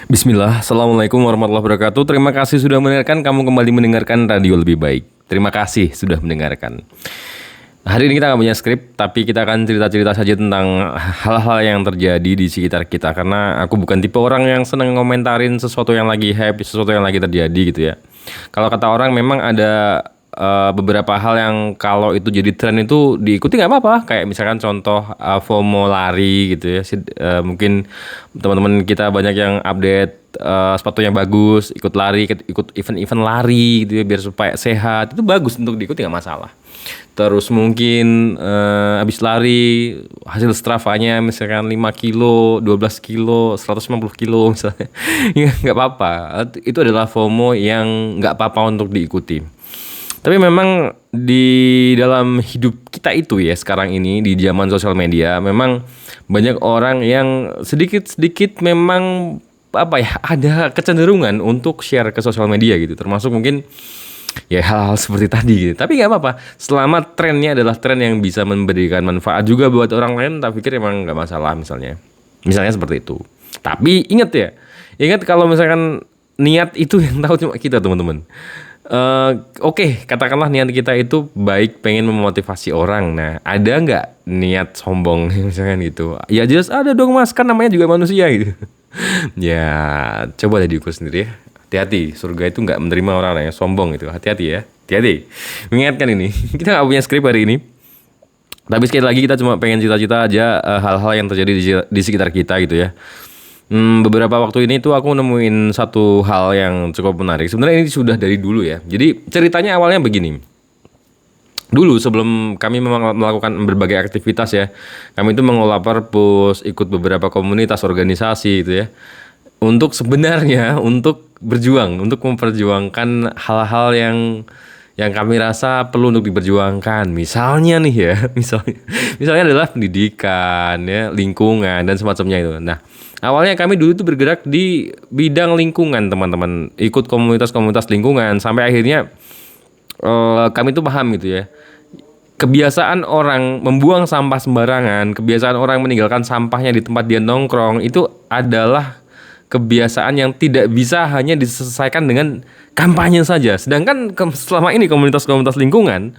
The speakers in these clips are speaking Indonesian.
Bismillah, Assalamualaikum warahmatullahi wabarakatuh. Terima kasih sudah mendengarkan, kamu kembali mendengarkan Radio Lebih Baik. Terima kasih sudah mendengarkan. Hari ini kita nggak punya skrip, tapi kita akan cerita-cerita saja tentang hal-hal yang terjadi di sekitar kita. Karena aku bukan tipe orang yang seneng ngomentarin sesuatu yang lagi hype, sesuatu yang lagi terjadi gitu ya. Kalau kata orang memang ada beberapa hal yang kalau itu jadi tren itu diikuti nggak apa-apa. Kayak misalkan contoh FOMO lari gitu ya. Mungkin teman-teman kita banyak yang update sepatu yang bagus, ikut lari, ikut event-event lari gitu ya biar supaya sehat. Itu bagus untuk diikuti, nggak masalah. Terus mungkin habis lari hasil Strava-nya misalkan 5 kilo, 12 kilo, 150 kilo misalnya. Ya nggak apa-apa. Itu adalah FOMO yang nggak apa-apa untuk diikuti. Tapi memang di dalam hidup kita itu ya sekarang ini di zaman sosial media memang banyak orang yang sedikit-sedikit memang apa ya ada kecenderungan untuk share ke sosial media gitu, termasuk mungkin ya hal-hal seperti tadi gitu. Tapi nggak apa-apa selama trennya adalah tren yang bisa memberikan manfaat juga buat orang lain, tak pikir emang nggak masalah misalnya seperti itu. Tapi ingat kalau misalkan niat itu yang tahu cuma kita teman-teman. Oke, katakanlah niat kita itu baik, pengen memotivasi orang. Nah, ada nggak niat sombong misalkan gitu? Ya jelas ada dong mas, kan namanya juga manusia gitu. Ya, coba deh diukur sendiri ya. Hati-hati, surga itu nggak menerima orang yang sombong gitu. Hati-hati ya, hati-hati. Mengingatkan ini, kita nggak punya skrip hari ini. Tapi sekali lagi kita cuma pengen cita-cita aja hal-hal yang terjadi di sekitar kita gitu ya. Beberapa waktu ini tuh aku nemuin satu hal yang cukup menarik. Sebenarnya ini sudah dari dulu ya. Jadi ceritanya awalnya begini. Dulu sebelum kami melakukan berbagai aktivitas ya, kami itu mengelola perpus, ikut beberapa komunitas organisasi gitu ya. Untuk berjuang, untuk memperjuangkan hal-hal yang kami rasa perlu untuk diperjuangkan. Misalnya nih ya, misalnya adalah pendidikan ya, lingkungan dan semacamnya itu. Nah, awalnya kami dulu itu bergerak di bidang lingkungan, teman-teman. Ikut komunitas-komunitas lingkungan sampai akhirnya kami itu paham gitu ya. Kebiasaan orang membuang sampah sembarangan, kebiasaan orang meninggalkan sampahnya di tempat dia nongkrong itu adalah kebiasaan yang tidak bisa hanya diselesaikan dengan kampanye saja. Sedangkan selama ini komunitas-komunitas lingkungan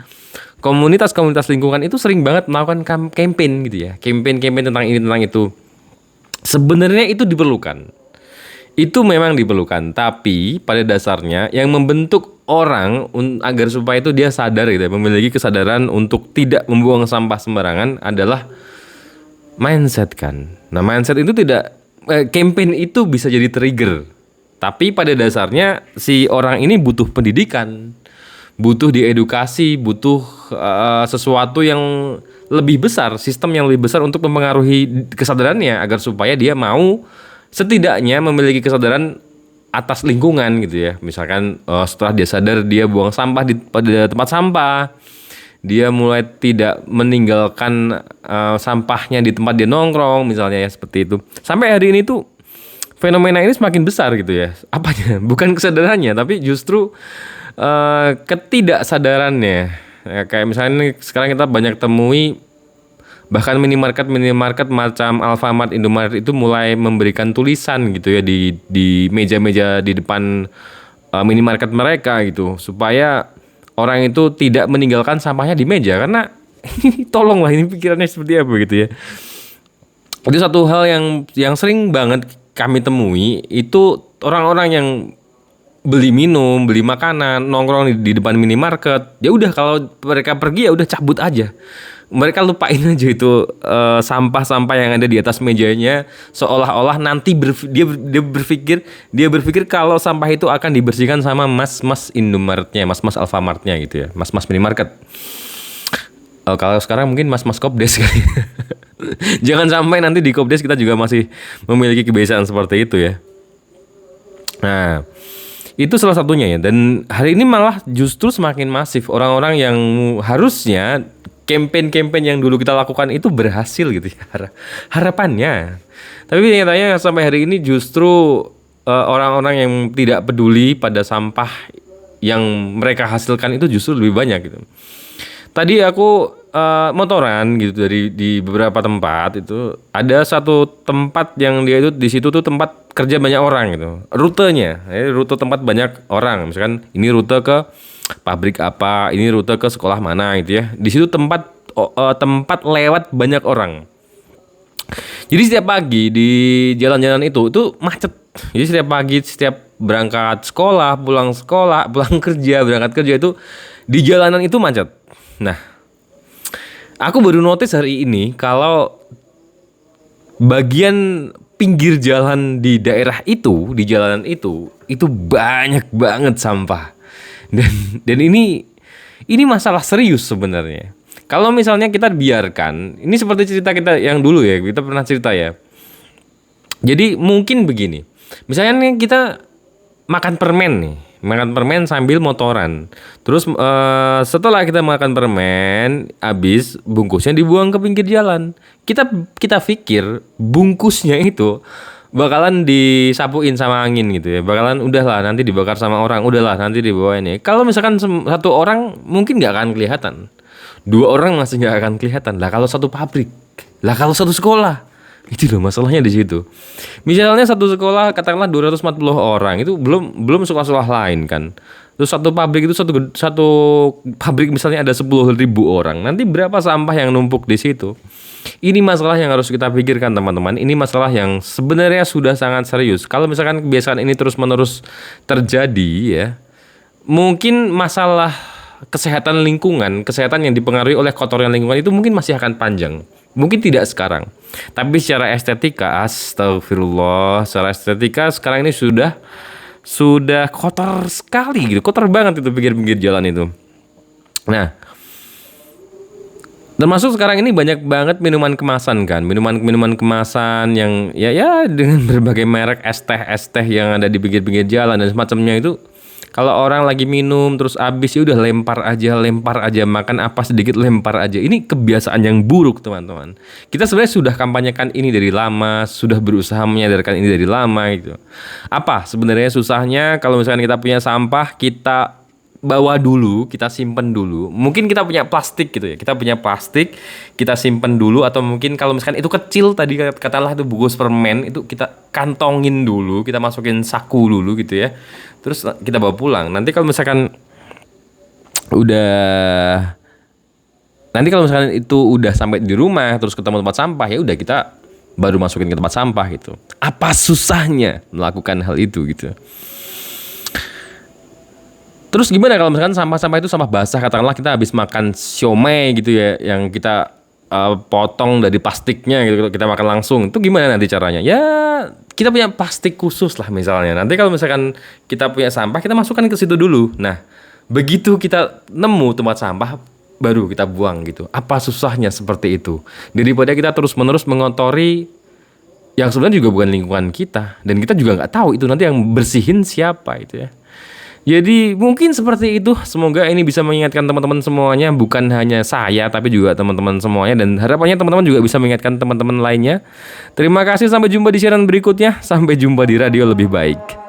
itu sering banget melakukan campaign gitu ya. Campaign tentang ini tentang itu. Sebenarnya itu diperlukan. Itu memang diperlukan, tapi pada dasarnya yang membentuk orang agar supaya itu dia sadar gitu ya, memiliki kesadaran untuk tidak membuang sampah sembarangan adalah mindset kan. Nah, mindset itu campaign itu bisa jadi trigger. Tapi pada dasarnya si orang ini butuh pendidikan, butuh diedukasi, butuh sesuatu yang lebih besar, sistem yang lebih besar untuk mempengaruhi kesadarannya agar supaya dia mau setidaknya memiliki kesadaran atas lingkungan gitu ya. Misalkan setelah dia sadar dia buang sampah pada tempat sampah, dia mulai tidak meninggalkan sampahnya di tempat dia nongkrong misalnya ya, seperti itu. Sampai hari ini tuh fenomena ini semakin besar gitu ya. Apanya? Bukan kesadarannya, tapi justru ketidaksadarannya. Ya, kayak misalnya sekarang kita banyak temui bahkan minimarket macam Alfamart, Indomaret itu mulai memberikan tulisan gitu ya di meja-meja di depan minimarket mereka gitu supaya orang itu tidak meninggalkan sampahnya di meja. Karena tolonglah, ini pikirannya seperti apa gitu ya. Itu satu hal yang sering banget kami temui, itu orang-orang yang beli minum, beli makanan, nongkrong di depan minimarket. Ya udah, kalau mereka pergi ya udah cabut aja. Mereka lupain aja itu sampah-sampah yang ada di atas mejanya, seolah-olah nanti dia berpikir kalau sampah itu akan dibersihkan sama mas-mas Indomaretnya, mas-mas Alfamartnya gitu ya, mas-mas minimarket. Kalau sekarang mungkin mas-mas Kopdes kali. Jangan sampai nanti di Kopdes kita juga masih memiliki kebiasaan seperti itu ya. Nah, itu salah satunya ya. Dan hari ini malah justru semakin masif orang-orang yang harusnya campaign-campaign yang dulu kita lakukan itu berhasil gitu ya, harapannya. Tapi nyatanya sampai hari ini justru orang-orang yang tidak peduli pada sampah yang mereka hasilkan itu justru lebih banyak gitu. Tadi aku motoran gitu di beberapa tempat itu ada satu tempat yang dia itu di situ tuh tempat kerja banyak orang gitu. Rutenya, rute tempat banyak orang. Misalkan ini rute ke pabrik apa, ini rute ke sekolah mana gitu ya. Di situ tempat lewat banyak orang. Jadi setiap pagi di jalan-jalan itu macet. Jadi setiap pagi, setiap berangkat sekolah, pulang kerja, berangkat kerja itu di jalanan itu macet. Nah, aku baru notice hari ini kalau bagian pinggir jalan di daerah itu, di jalanan itu banyak banget sampah. Dan ini masalah serius sebenarnya. Kalau misalnya kita biarkan, ini seperti cerita kita yang dulu ya, kita pernah cerita ya. Jadi mungkin begini, misalnya nih kita makan permen sambil motoran. Terus setelah kita makan permen, habis bungkusnya dibuang ke pinggir jalan. Kita pikir bungkusnya itu bakalan disapuin sama angin gitu ya. Bakalan udahlah nanti dibakar sama orang, udahlah nanti dibawa ini. Kalau misalkan satu orang mungkin nggak akan kelihatan. 2 orang masih nggak akan kelihatan. Lah kalau satu pabrik, lah kalau satu sekolah, itu loh masalahnya di situ. Misalnya satu sekolah katakanlah 240 orang, itu belum sekolah-sekolah lain kan. Terus satu pabrik itu satu pabrik misalnya ada 10.000 orang. Nanti berapa sampah yang numpuk di situ? Ini masalah yang harus kita pikirkan teman-teman. Ini masalah yang sebenarnya sudah sangat serius. Kalau misalkan kebiasaan ini terus-menerus terjadi ya, mungkin masalah kesehatan lingkungan, kesehatan yang dipengaruhi oleh kotoran lingkungan itu mungkin masih akan panjang. Mungkin tidak sekarang. Tapi secara estetika, astagfirullah, secara estetika sekarang ini sudah kotor sekali gitu. Kotor banget itu pinggir-pinggir jalan itu. Nah, termasuk sekarang ini banyak banget minuman kemasan kan. Minuman kemasan yang ya dengan berbagai merek es teh yang ada di pinggir-pinggir jalan dan semacamnya itu. Kalau orang lagi minum terus habis ya udah lempar aja, makan apa sedikit lempar aja. Ini kebiasaan yang buruk teman-teman. Kita sebenarnya sudah kampanyekan ini dari lama, sudah berusaha menyadarkan ini dari lama gitu. Apa sebenarnya susahnya kalau misalkan kita punya sampah, kita bawa dulu, kita simpen dulu. Mungkin kita punya plastik gitu ya. Kita punya plastik, kita simpen dulu, atau mungkin kalau misalkan itu kecil tadi katakanlah itu bungkus permen, itu kita kantongin dulu, kita masukin saku dulu gitu ya. Terus kita bawa pulang. Nanti kalau misalkan itu udah sampai di rumah terus ketemu tempat sampah, ya udah kita baru masukin ke tempat sampah gitu. Apa susahnya melakukan hal itu gitu? Terus gimana kalau misalkan sampah-sampah itu sampah basah, katakanlah kita habis makan siomay gitu ya, yang kita potong dari plastiknya gitu, kita makan langsung. Itu gimana nanti caranya? Ya kita punya plastik khusus lah misalnya. Nanti kalau misalkan kita punya sampah, kita masukkan ke situ dulu. Nah, begitu kita nemu tempat sampah, baru kita buang gitu. Apa susahnya seperti itu? Daripada kita terus-menerus mengotori yang sebenarnya juga bukan lingkungan kita, dan kita juga nggak tahu itu nanti yang bersihin siapa itu ya. Jadi mungkin seperti itu. Semoga ini bisa mengingatkan teman-teman semuanya, bukan hanya saya tapi juga teman-teman semuanya, dan harapannya teman-teman juga bisa mengingatkan teman-teman lainnya. Terima kasih, sampai jumpa di siaran berikutnya. Sampai jumpa di radio lebih baik.